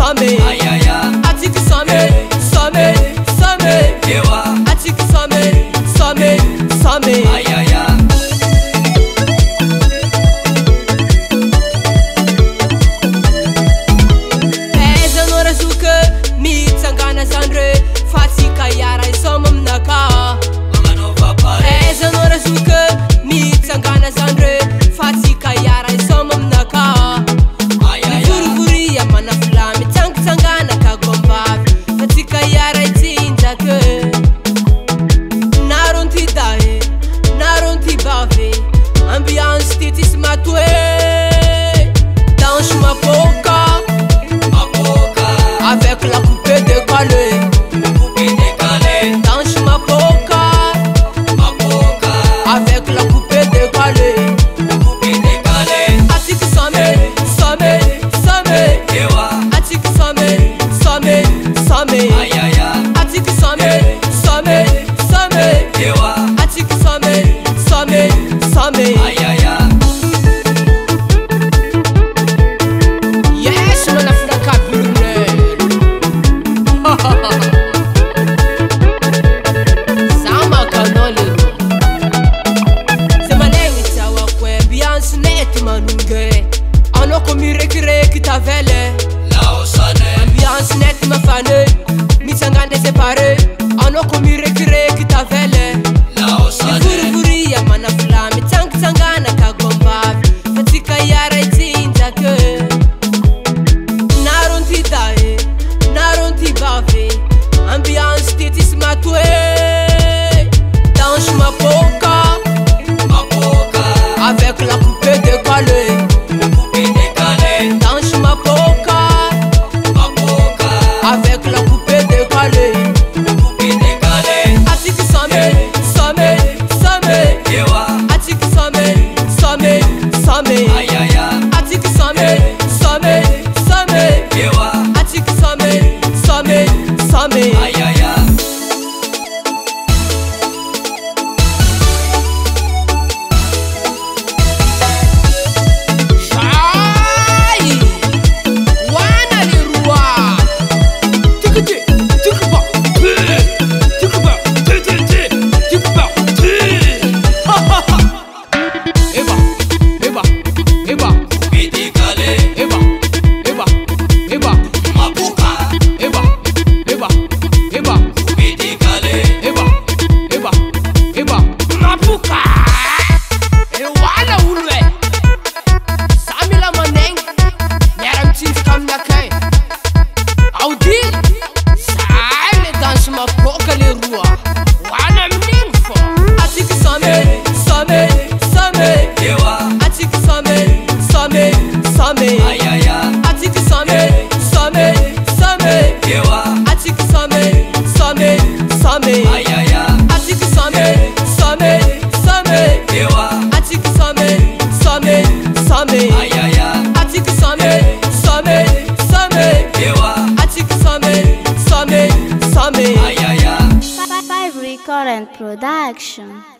some, atiki some, atiki some, Ezanora zuka mitsangana zandre fatsika yara isoma aminaka. Ezanora zuka mitsangana zandre fatsika yara isoma aminaka. Vurivuria manafla mitsangana kagombavy fatsika yara itsinjaka. Naronty dahe, naronty bavy, ambiance titis matwe. Danse mapoka avec la poupée décalée. Danse ma poca avec la poupée décalée. Atiki some, atiki some, atiki some. Yes, man, I feel Sama kanole Semaleng tawa kwe Beyonce net manunge Ano komi reki ta vele Beyonce net mafane Mitsangande separe Ano komi reki ta vele Vuri ya manafla Mitsangana kagombavi Fatika yara itsinjake Naronti dae Naronti bave Ambiance titis matwe. Danse ma poca avec la poupée décalée. Danse ma poca avec la poupée décalée. Atiki some, atiki some, atiki some. Five Record and Production.